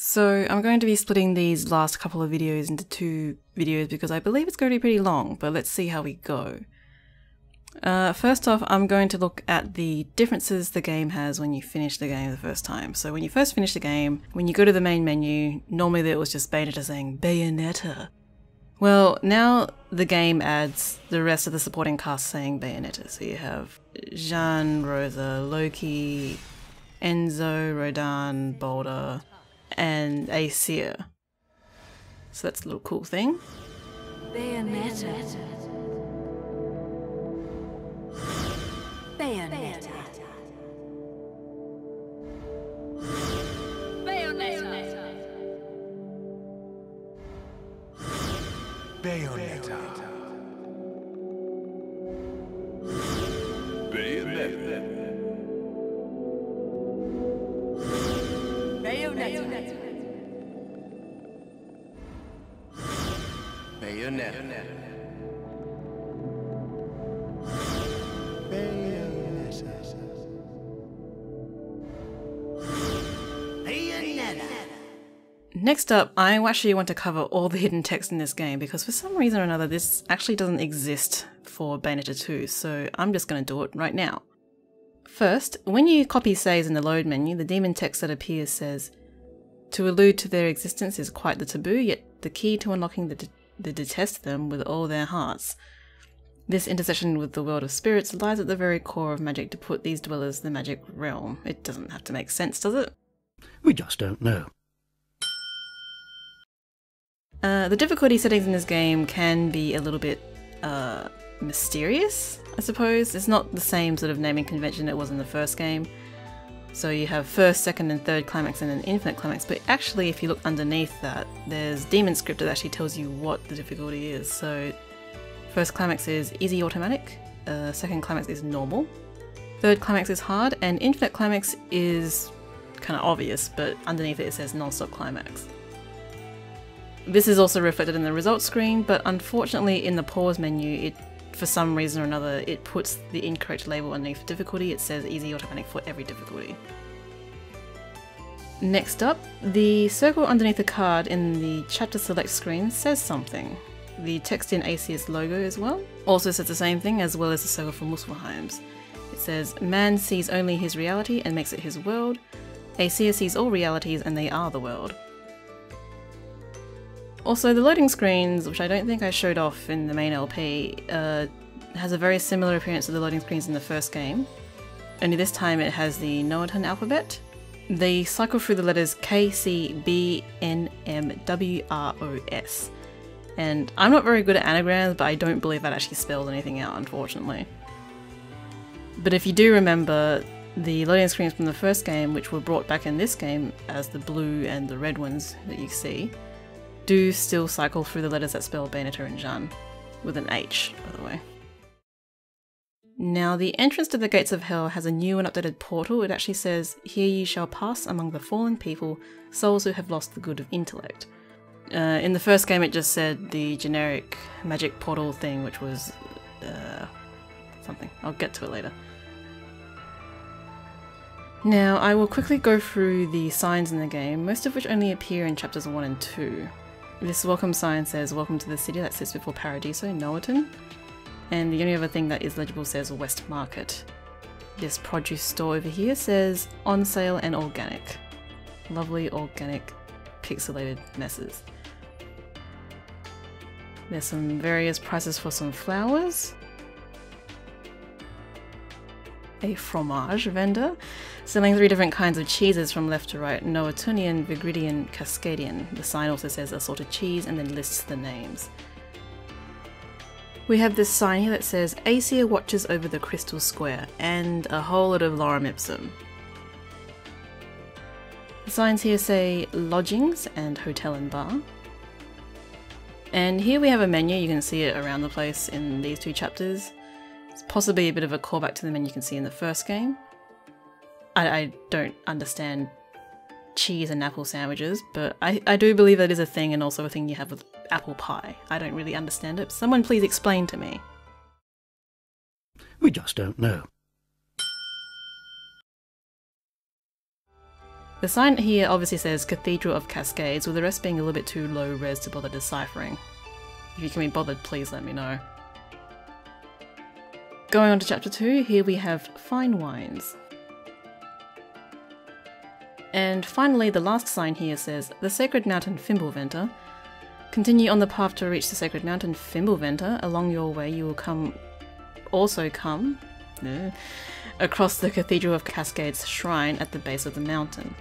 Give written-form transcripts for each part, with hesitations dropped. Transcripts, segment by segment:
So I'm going to be splitting these last couple of videos into 2 videos because I believe it's going to be pretty long, but let's see how we go. First off, I'm going to look at the differences the game has when you finish the game the first time. So when you first finish the game, when you go to the main menu, normally there was just Bayonetta saying Bayonetta. Well, now the game adds the rest of the supporting cast saying Bayonetta. So you have Jeanne, Rosa, Loki, Enzo, Rodan, Boulder, and Aesir. So that's a little cool thing. Bayonetta. Bayonetta. Bayonetta. Bayonetta. Next up, I actually want to cover all the hidden text in this game because for some reason or another this actually doesn't exist for Bayonetta 2, so I'm just going to do it right now. First, when you copy saves in the load menu, the demon text that appears says, "To allude to their existence is quite the taboo, yet the key to unlocking the detest them with all their hearts. This intersection with the world of spirits lies at the very core of magic to put these dwellers in the magic realm." It doesn't have to make sense, does it? We just don't know. The difficulty settings in this game can be a little bit mysterious, I suppose. It's not the same sort of naming convention it was in the first game. So you have first, second and third climax and an infinite climax, but actually if you look underneath that, there's daemon script that actually tells you what the difficulty is. So first climax is easy automatic, second climax is normal, third climax is hard, and infinite climax is kind of obvious, but underneath it says non-stop climax. This is also reflected in the results screen, but unfortunately in the pause menu, for some reason or another, it puts the incorrect label underneath difficulty. It says easy automatic for every difficulty. Next up, the circle underneath the card in the chapter select screen says something. The text in Aesir's logo as well also says the same thing, as well as the circle from Muspelheim's. It says, "Man sees only his reality and makes it his world. Aesir sees all realities and they are the world." Also, the loading screens, which I don't think I showed off in the main LP, has a very similar appearance to the loading screens in the first game, only this time it has the Noatan alphabet. They cycle through the letters K, C, B, N, M, W, R, O, S. And I'm not very good at anagrams, but I don't believe that actually spells anything out, unfortunately. But if you do remember, the loading screens from the first game, which were brought back in this game as the blue and the red ones that you see, do still cycle through the letters that spell Bayonetta and Jeanne, with an H, by the way. Now, the entrance to the Gates of Hell has a new and updated portal. It actually says, "Here ye shall pass among the fallen people, souls who have lost the good of intellect." In the first game it just said the generic magic portal thing, which was something. I'll get to it later. Now, I will quickly go through the signs in the game, most of which only appear in chapters 1 and 2. This welcome sign says, "Welcome to the city," that sits before Paradiso, Noatan. And the only other thing that is legible says West Market. This produce store over here says, "On sale and organic." Lovely organic pixelated messes. There's some various prices for some flowers. A fromage vendor selling 3 different kinds of cheeses from left to right: Noatunian, Vigridian, Cascadian. The sign also says assorted cheese and then lists the names. We have this sign here that says Aesir watches over the Crystal Square, and a whole lot of lorem ipsum. The signs here say lodgings and hotel and bar. And here we have a menu. You can see it around the place in these 2 chapters. It's possibly a bit of a callback to the menu you can see in the first game. I don't understand cheese and apple sandwiches, but I do believe that is a thing, and also a thing you have with apple pie. I don't really understand it. Someone please explain to me. We just don't know. The sign here obviously says Cathedral of Cascades, with the rest being a little bit too low res to bother deciphering. If you can be bothered, please let me know. Going on to chapter 2, here we have Fine Wines. And finally, the last sign here says, The Sacred Mountain Fimbulventer. Continue on the path to reach the Sacred Mountain Fimbulventer. Along your way you will also come across the Cathedral of Cascades shrine at the base of the mountain.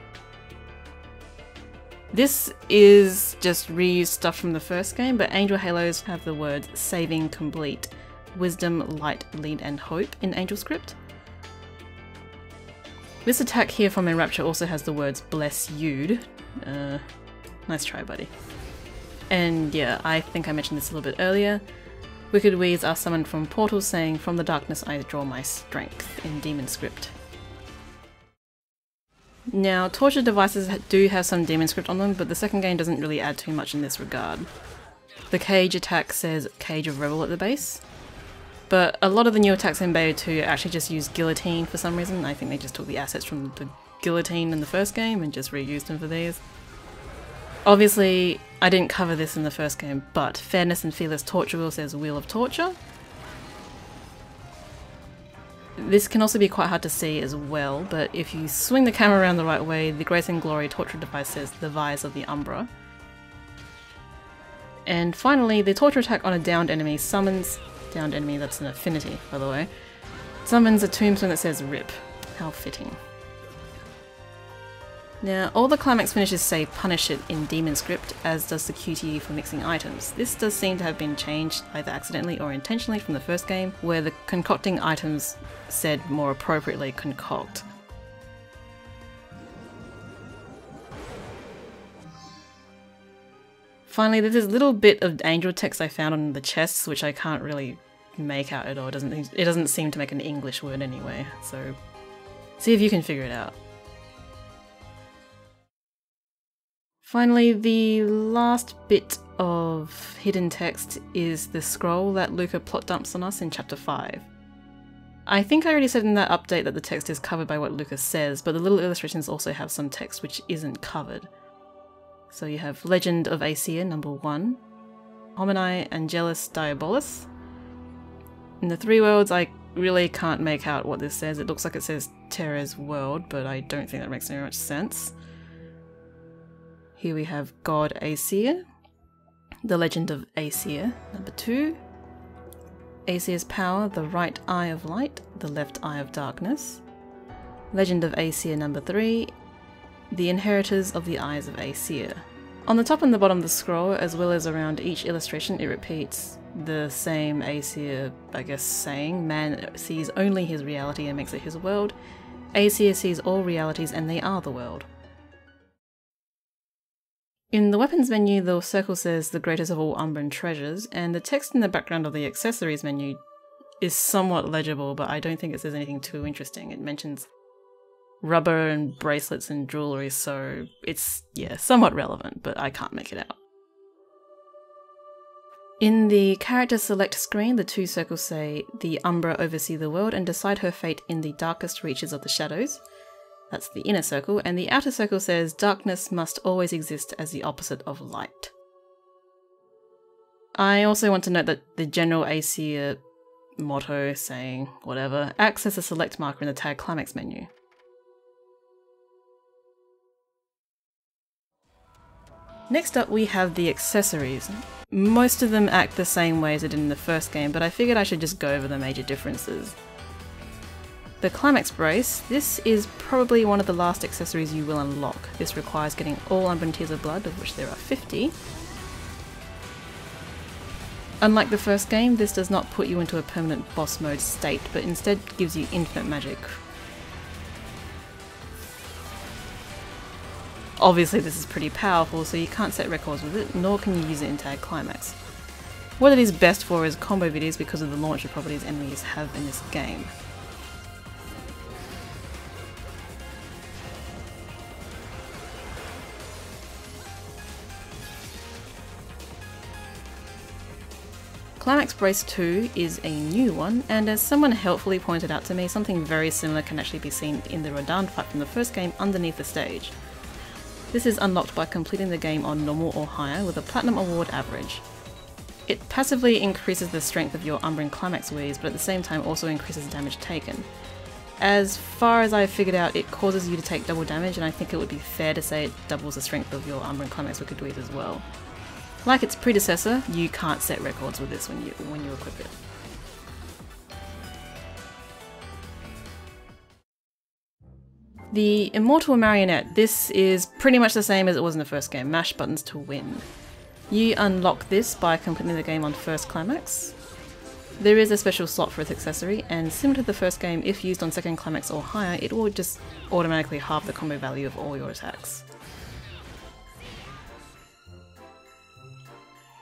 This is just reused stuff from the first game, but Angel Halos have the words Saving Complete, Wisdom, Light, Lead and Hope in Angel script. This attack here from Enrapture also has the words Bless You'd. Nice try, buddy. And yeah, I think I mentioned this a little bit earlier. Wicked Weeds are summoned from portals saying, From the darkness I draw my strength in Demon script. Now, torture devices do have some demon script on them, but the second game doesn't really add too much in this regard. The Cage attack says Cage of Revel at the base, but a lot of the new attacks in Bayo 2 actually just use Guillotine for some reason. I think they just took the assets from the Guillotine in the first game and just reused them for these. Obviously, I didn't cover this in the first game, but Fairness and Fearless Torture Wheel says Wheel of Torture. This can also be quite hard to see as well, but if you swing the camera around the right way, the Grace and Glory torture device says the Vise of the Umbra. And finally, the torture attack on a downed enemy summons... Downed enemy, that's an affinity, by the way. Summons a tombstone that says Rip. How fitting. Now, all the climax finishes say Punish It in Demon script, as does the QTE for mixing items. This does seem to have been changed either accidentally or intentionally from the first game, where the concocting items said more appropriately concoct. Finally, there's this little bit of angel text I found on the chests, which I can't really make out at all. It doesn't seem to make an English word anyway, so see if you can figure it out. Finally, the last bit of hidden text is the scroll that Luca plot dumps on us in chapter 5. I think I already said in that update that the text is covered by what Luca says, but the little illustrations also have some text which isn't covered. So you have Legend of Aesir number 1, Homini Angelus Diabolus. In the 3 worlds, I really can't make out what this says. It looks like it says Terra's World, but I don't think that makes very much sense. Here we have God Aesir, The Legend of Aesir, number 2, Aesir's Power, The Right Eye of Light, The Left Eye of Darkness, Legend of Aesir number 3, The Inheritors of the Eyes of Aesir. On the top and the bottom of the scroll, as well as around each illustration, it repeats the same Aesir, I guess, saying, Man sees only his reality and makes it his world. Aesir sees all realities and they are the world. In the weapons menu, the circle says the greatest of all Umbran treasures, and the text in the background of the accessories menu is somewhat legible, but I don't think it says anything too interesting. It mentions rubber and bracelets and jewellery, so it's, yeah, somewhat relevant, but I can't make it out. In the character select screen, the 2 circles say, The Umbra oversee the world and decide her fate in the darkest reaches of the shadows. That's the inner circle, and the outer circle says, Darkness must always exist as the opposite of light. I also want to note that the general Aesir motto saying whatever acts as a select marker in the tag climax menu. Next up we have the accessories. Most of them act the same way as it did in the first game, but I figured I should just go over the major differences. The Climax Brace, this is probably one of the last accessories you will unlock. This requires getting all Umbran Tears of Blood, of which there are 50. Unlike the first game, this does not put you into a permanent boss mode state, but instead gives you infinite magic. Obviously this is pretty powerful, so you can't set records with it, nor can you use it in Tag Climax. What it is best for is combo videos because of the launcher properties enemies have in this game. Climax Brace 2 is a new one, and as someone helpfully pointed out to me, something very similar can actually be seen in the Rodan fight from the first game underneath the stage. This is unlocked by completing the game on normal or higher with a platinum award average. It passively increases the strength of your Umbran Climax Wheeze, but at the same time also increases damage taken. As far as I've figured out, it causes you to take double damage, and I think it would be fair to say it doubles the strength of your Umbran Climax Wicked Wheeze as well. Like its predecessor, you can't set records with this when you equip it. The Immortal Marionette. This is pretty much the same as it was in the first game, mash buttons to win. You unlock this by completing the game on first climax. There is a special slot for its accessory, and similar to the first game, if used on second climax or higher, it will just automatically halve the combo value of all your attacks.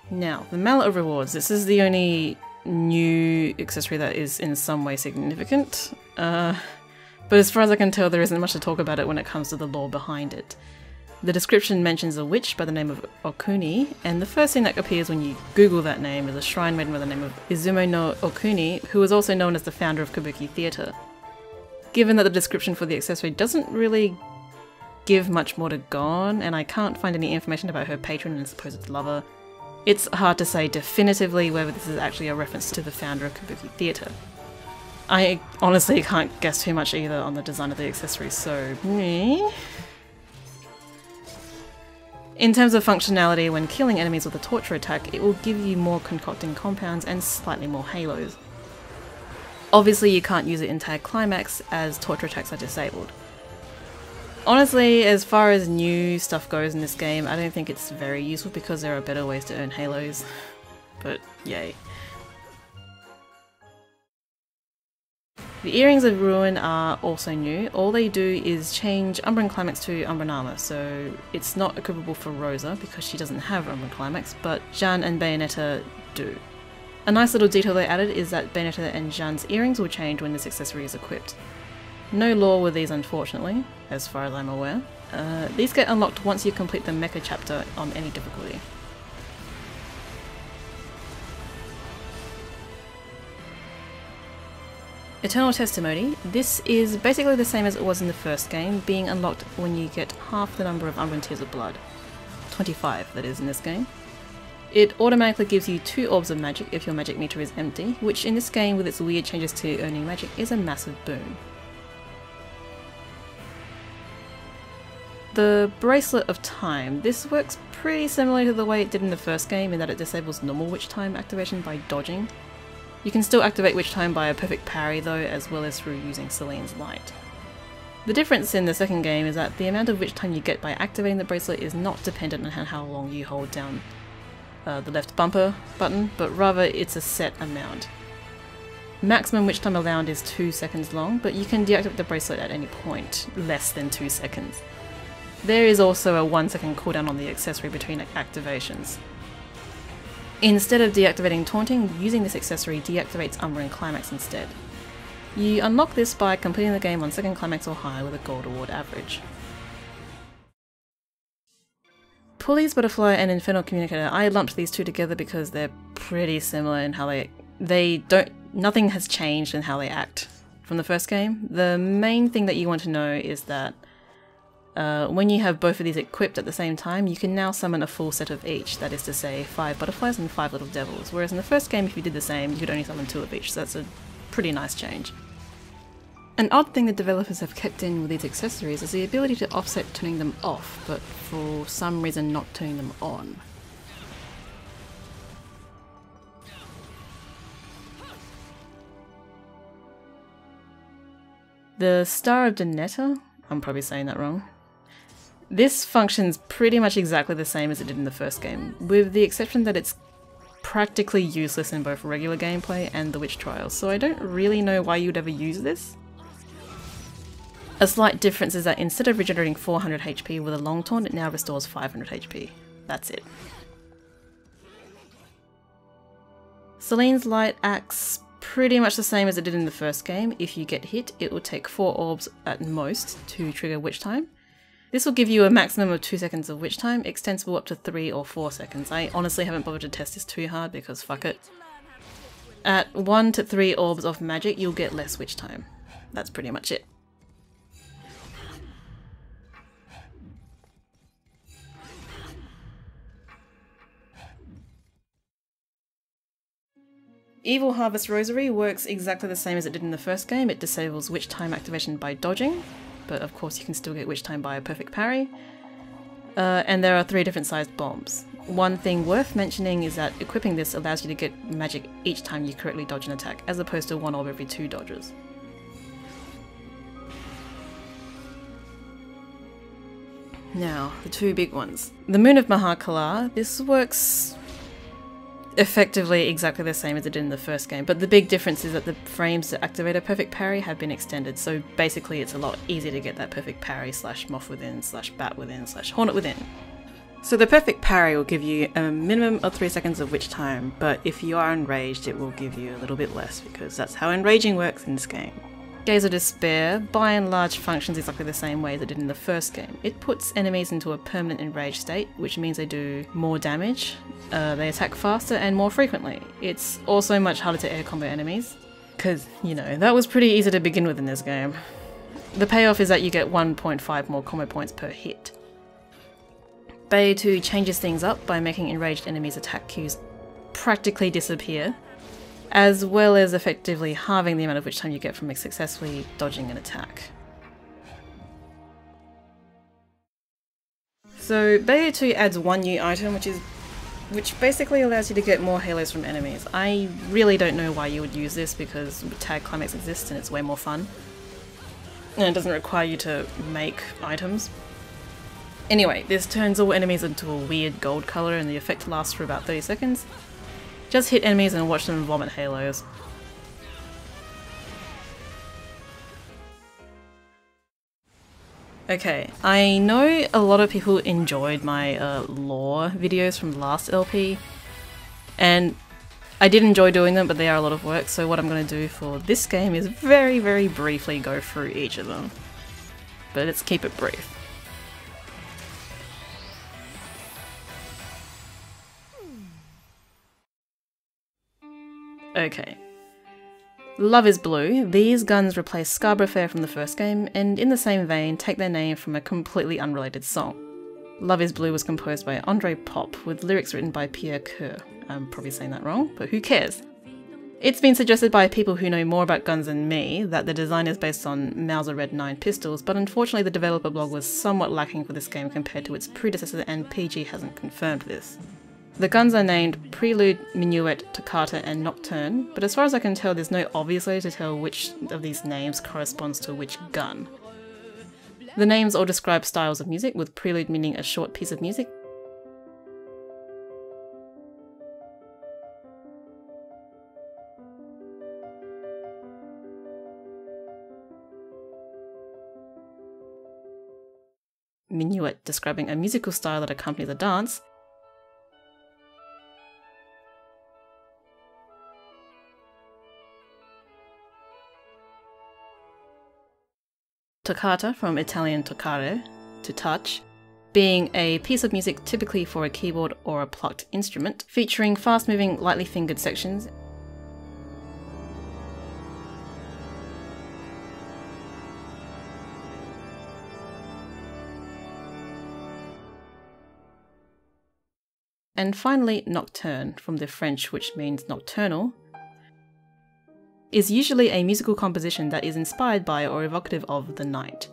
Now, the Mallet of Rewards. This is the only new accessory that is in some way significant, but as far as I can tell there isn't much to talk about it when it comes to the lore behind it. The description mentions a witch by the name of Okuni, and the first thing that appears when you Google that name is a shrine maiden by the name of Izumo no Okuni, who is also known as the founder of Kabuki Theatre. Given that the description for the accessory doesn't really give much more to go on, and I can't find any information about her patron and supposed lover, it's hard to say definitively whether this is actually a reference to the founder of Kabuki Theatre. I honestly can't guess too much either on the design of the accessory, so meh. In terms of functionality, when killing enemies with a torture attack, it will give you more concocting compounds and slightly more halos. Obviously you can't use it in tag climax as torture attacks are disabled. Honestly, as far as new stuff goes in this game, I don't think it's very useful because there are better ways to earn halos, but yay. The earrings of Ruin are also new. All they do is change Umbran Climax to Umbran Armor, so it's not equipable for Rosa because she doesn't have Umbran Climax, but Jeanne and Bayonetta do. A nice little detail they added is that Bayonetta and Jeanne's earrings will change when this accessory is equipped. No lore with these unfortunately, as far as I'm aware. These get unlocked once you complete the Mecha chapter on any difficulty. Eternal Testimony. This is basically the same as it was in the first game, being unlocked when you get half the number of Umbran Tears of Blood. 25 that is in this game. It automatically gives you 2 orbs of magic if your magic meter is empty, which in this game with its weird changes to earning magic is a massive boon. The Bracelet of Time. This works pretty similarly to the way it did in the first game in that it disables normal Witch Time activation by dodging. You can still activate Witch Time by a perfect parry though, as well as through using Celine's Light. The difference in the second game is that the amount of Witch Time you get by activating the bracelet is not dependent on how long you hold down the left bumper button, but rather it's a set amount. Maximum Witch Time allowed is 2 seconds long, but you can deactivate the bracelet at any point, less than 2 seconds. There is also a 1 second cooldown on the accessory between activations. Instead of deactivating Taunting, using this accessory deactivates Umbran Climax instead. You unlock this by completing the game on second climax or higher with a gold award average. Pulley's Butterfly and Infernal Communicator. I lumped these two together because they're pretty similar in how nothing has changed in how they act from the first game. The main thing that you want to know is that when you have both of these equipped at the same time, you can now summon a full set of each, that is to say 5 butterflies and 5 little devils, whereas in the first game if you did the same you could only summon 2 of each, so that's a pretty nice change. An odd thing that developers have kept in with these accessories is the ability to offset turning them off, but for some reason not turning them on. The Star of Bayonetta? I'm probably saying that wrong. This functions pretty much exactly the same as it did in the first game, with the exception that it's practically useless in both regular gameplay and the Witch Trials, so I don't really know why you'd ever use this. A slight difference is that instead of regenerating 400 HP with a long taunt, it now restores 500 HP. That's it. Celine's Light acts pretty much the same as it did in the first game. If you get hit, it will take 4 orbs at most to trigger Witch Time. This will give you a maximum of 2 seconds of Witch Time, extensible up to 3 or 4 seconds. I honestly haven't bothered to test this too hard because fuck it. At 1 to 3 orbs of magic, you'll get less Witch Time. That's pretty much it. Evil Harvest Rosary works exactly the same as it did in the first game. It disables Witch Time activation by dodging, but of course you can still get Witch Time by a perfect parry. And there are 3 different sized bombs. One thing worth mentioning is that equipping this allows you to get magic each time you correctly dodge an attack, as opposed to 1 orb every 2 dodges. Now, the 2 big ones. The Moon of Mahakala, this works effectively exactly the same as it did in the first game, but the big difference is that the frames to activate a perfect parry have been extended, so basically it's a lot easier to get that perfect parry / moth within / bat within / hornet within. So the perfect parry will give you a minimum of 3 seconds of witch time, but if you are enraged it will give you a little bit less, because that's how enraging works in this game. Gaze of Despair by and large functions exactly the same way as it did in the first game. It puts enemies into a permanent enraged state, which means they do more damage, they attack faster and more frequently. It's also much harder to air combo enemies, because, you know, that was pretty easy to begin with in this game. The payoff is that you get 1.5 more combo points per hit. Bayonetta changes things up by making enraged enemies' attack queues practically disappear, as well as effectively halving the amount of witch time you get from successfully dodging an attack. So Bayonetta adds 1 new item, which basically allows you to get more halos from enemies. I really don't know why you would use this, because tag climax exists and it's way more fun. And it doesn't require you to make items. Anyway, this turns all enemies into a weird gold colour and the effect lasts for about 30 seconds. Just hit enemies and watch them vomit halos. Okay, I know a lot of people enjoyed my lore videos from the last LP, and I did enjoy doing them, but they are a lot of work, so what I'm going to do for this game is very, very briefly go through each of them. But let's keep it brief. Okay. Love is Blue. These guns replace Scarborough Fair from the first game, and in the same vein take their name from a completely unrelated song. Love is Blue was composed by Andre Pop, with lyrics written by Pierre Coeur. I'm probably saying that wrong, but who cares? It's been suggested by people who know more about guns than me that the design is based on Mauser Red 9 pistols, but unfortunately the developer blog was somewhat lacking for this game compared to its predecessor, and PG hasn't confirmed this. The guns are named Prelude, Minuet, Toccata and Nocturne, but as far as I can tell there's no obvious way to tell which of these names corresponds to which gun. The names all describe styles of music, with Prelude meaning a short piece of music, Minuet describing a musical style that accompanies a dance, Toccata, from Italian toccare, to touch, being a piece of music typically for a keyboard or a plucked instrument, featuring fast-moving, lightly fingered sections. And finally, Nocturne, from the French, which means nocturnal, is usually a musical composition that is inspired by or evocative of the night.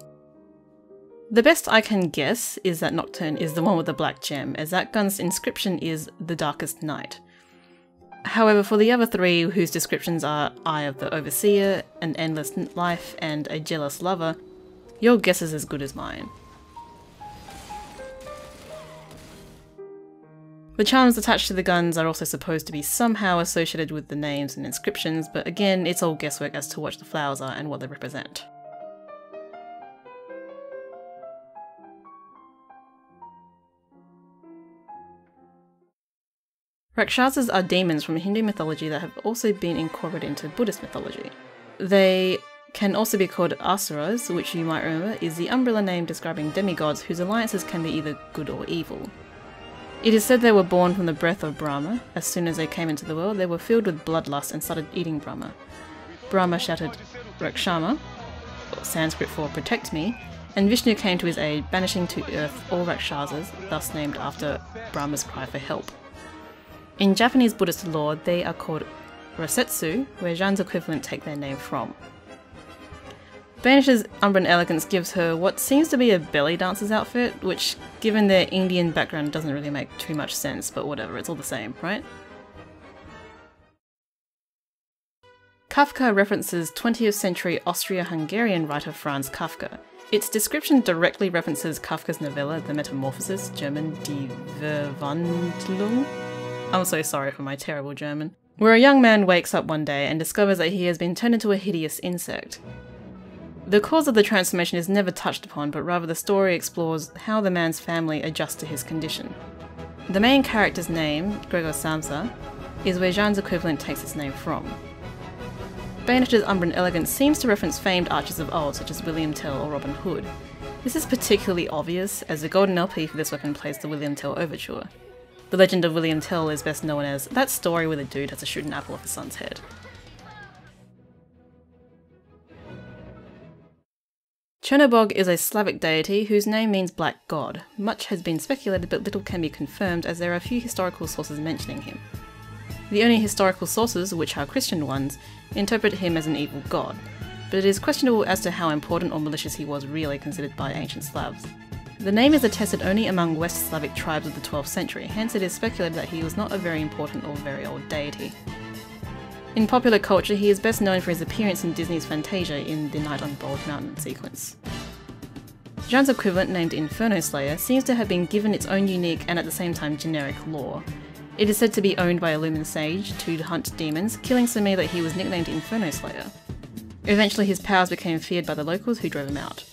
The best I can guess is that Nocturne is the one with the black gem, as that gun's inscription is The Darkest Night. However, for the other 3, whose descriptions are Eye of the Overseer, An Endless Life, and A Jealous Lover, your guess is as good as mine. The charms attached to the guns are also supposed to be somehow associated with the names and inscriptions, but again, it's all guesswork as to what the flowers are and what they represent. Rakshasas are demons from Hindu mythology that have also been incorporated into Buddhist mythology. They can also be called asuras, which you might remember is the umbrella name describing demigods whose alliances can be either good or evil. It is said they were born from the breath of Brahma. As soon as they came into the world, they were filled with bloodlust and started eating Brahma. Brahma shouted Rakshama, Sanskrit for protect me, and Vishnu came to his aid, banishing to earth all Rakshasas, thus named after Brahma's cry for help. In Japanese Buddhist lore, they are called Rosetsu, where Jeanne's equivalent take their name from. Bayonetta's Umbran Elegance gives her what seems to be a belly dancer's outfit, which, given their Indian background, doesn't really make too much sense, but whatever, it's all the same, right? Kafka references 20th century Austro-Hungarian writer Franz Kafka. Its description directly references Kafka's novella The Metamorphosis, German Die Verwandlung. I'm so sorry for my terrible German. Where a young man wakes up one day and discovers that he has been turned into a hideous insect. The cause of the transformation is never touched upon, but rather the story explores how the man's family adjusts to his condition. The main character's name, Gregor Samsa, is where Jeanne's equivalent takes its name from. Bayonetta's Umbran Elegance seems to reference famed archers of old such as William Tell or Robin Hood. This is particularly obvious as the golden LP for this weapon plays the William Tell overture. The legend of William Tell is best known as that story where the dude has to shoot an apple off his son's head. Chernobog is a Slavic deity whose name means black god. Much has been speculated but little can be confirmed as there are few historical sources mentioning him. The only historical sources, which are Christian ones, interpret him as an evil god, but it is questionable as to how important or malicious he was really considered by ancient Slavs. The name is attested only among West Slavic tribes of the 12th century, hence it is speculated that he was not a very important or very old deity. In popular culture, he is best known for his appearance in Disney's Fantasia in the Night on Bald Mountain sequence. Jeanne's equivalent, named Inferno Slayer, seems to have been given its own unique and at the same time generic lore. It is said to be owned by a Lumen Sage to hunt demons, killing so many that he was nicknamed Inferno Slayer. Eventually his powers became feared by the locals who drove him out.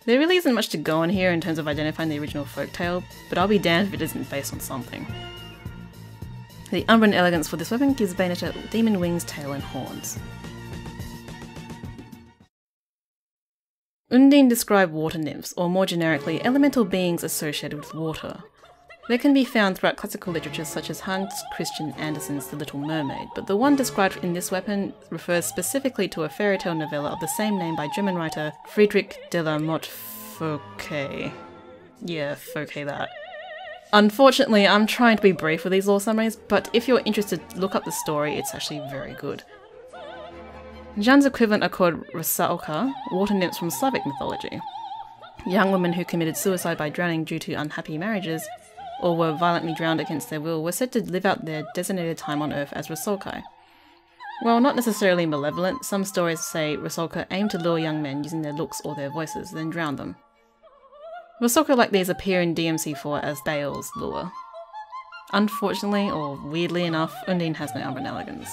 There really isn't much to go on here in terms of identifying the original folktale, but I'll be damned if it isn't based on something. The Umbran Elegance for this weapon gives Bayonetta demon wings, tail and horns. Undine describe water nymphs, or more generically, elemental beings associated with water. They can be found throughout classical literature such as Hans Christian Andersen's The Little Mermaid, but the one described in this weapon refers specifically to a fairy tale novella of the same name by German writer Friedrich de la Motte Fouquet. Yeah, Fouquet that. Unfortunately, I'm trying to be brief with these lore summaries, but if you're interested, look up the story, it's actually very good. Jeanne's equivalent are called Rusalka, water nymphs from Slavic mythology. Young women who committed suicide by drowning due to unhappy marriages, or were violently drowned against their will, were said to live out their designated time on Earth as Rusalkai. While not necessarily malevolent, some stories say Rusalka aim to lure young men using their looks or their voices, then drown them. Rusalka like these appear in DMC4 as Baal's lure. Unfortunately, or weirdly enough, Undine has no Umbran Elegance.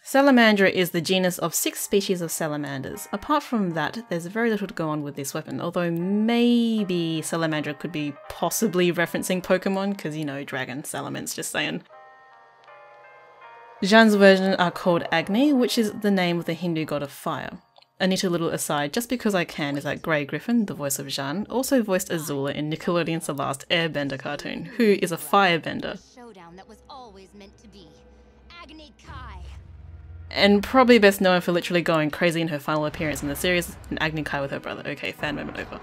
Salamandra is the genus of 6 species of salamanders. Apart from that, there's very little to go on with this weapon, although maybe Salamandra could be possibly referencing Pokemon, because you know, dragon, salamence, just saying. Jeanne's version are called Agni, which is the name of the Hindu god of fire. A neat little aside, just because I can, is that Grey Griffin, the voice of Jeanne, also voiced Azula in Nickelodeon's The Last Airbender cartoon, who is a firebender. Showdown that was always meant to be. Agni Kai. And probably best known for literally going crazy in her final appearance in the series, and Agni Kai with her brother. Okay, fan moment over.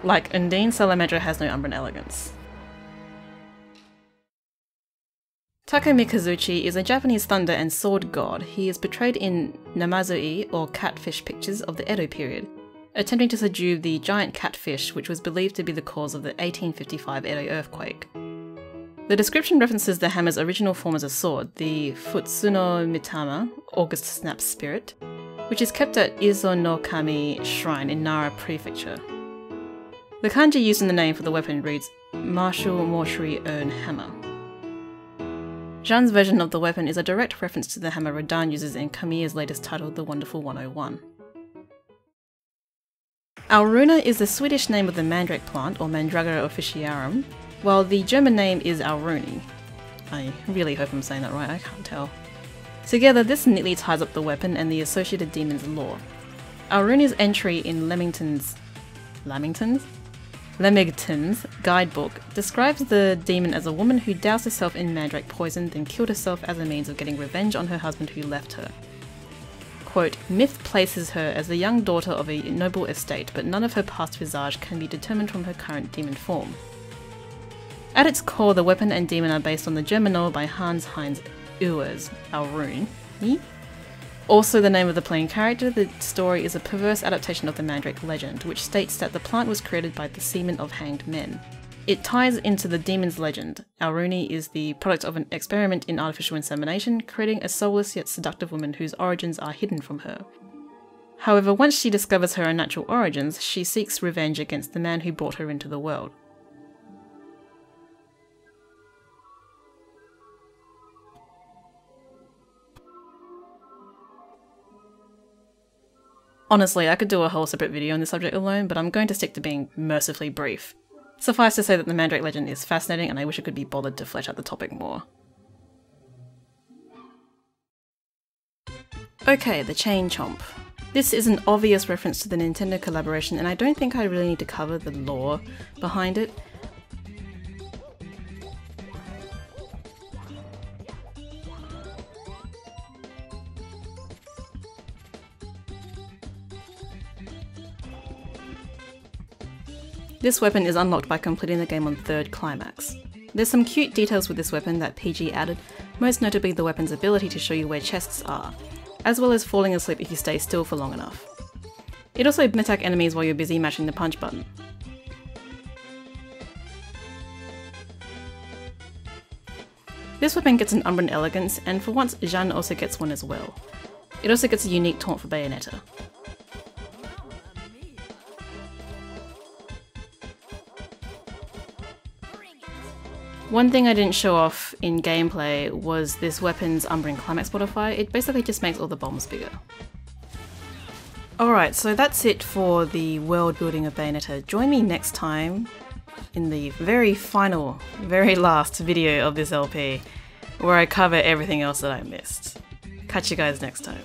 Like Undine, Salamandra has no Umbran Elegance. Taka Mikazuchi is a Japanese thunder and sword god. He is portrayed in Namazu-e, or catfish pictures of the Edo period, attempting to subdue the giant catfish which was believed to be the cause of the 1855 Edo earthquake. The description references the hammer's original form as a sword, the Futsuno Mitama, August Snap Spirit, which is kept at Izo no Kami Shrine in Nara Prefecture. The kanji used in the name for the weapon reads Martial Mortuary Urn Hammer. Jeanne's version of the weapon is a direct reference to the hammer Rodan uses in Kamiya's latest title, The Wonderful 101. Alraune is the Swedish name of the mandrake plant, or Mandragora officinarum, while the German name is Alraune. I really hope I'm saying that right, I can't tell. Together, this neatly ties up the weapon and the associated demon's lore. Alraune's entry in Lamington's Lemington's guidebook describes the demon as a woman who doused herself in mandrake poison, then killed herself as a means of getting revenge on her husband who left her. Quote, myth places her as the young daughter of a noble estate, but none of her past visage can be determined from her current demon form. At its core, the weapon and demon are based on the German novel by Hans-Heinz Uhr's Alraune. Also the name of the playing character, the story is a perverse adaptation of the Mandrake legend, which states that the plant was created by the semen of hanged men. It ties into the demon's legend. Alraune is the product of an experiment in artificial insemination, creating a soulless yet seductive woman whose origins are hidden from her. However, once she discovers her unnatural origins, she seeks revenge against the man who brought her into the world. Honestly, I could do a whole separate video on this subject alone, but I'm going to stick to being mercifully brief. Suffice to say that the Mandrake legend is fascinating, and I wish I could be bothered to flesh out the topic more. Okay, the Chain Chomp. This is an obvious reference to the Nintendo collaboration, and I don't think I really need to cover the lore behind it. This weapon is unlocked by completing the game on 3rd climax. There's some cute details with this weapon that PG added, most notably the weapon's ability to show you where chests are, as well as falling asleep if you stay still for long enough. It also attack enemies while you're busy mashing the punch button. This weapon gets an Umbran Elegance, and for once Jeanne also gets one as well. It also gets a unique taunt for Bayonetta. One thing I didn't show off in gameplay was this weapon's Umbran Climax modifier. It basically just makes all the bombs bigger. Alright, so that's it for the world building of Bayonetta. Join me next time in the very final, very last video of this LP, where I cover everything else that I missed. Catch you guys next time.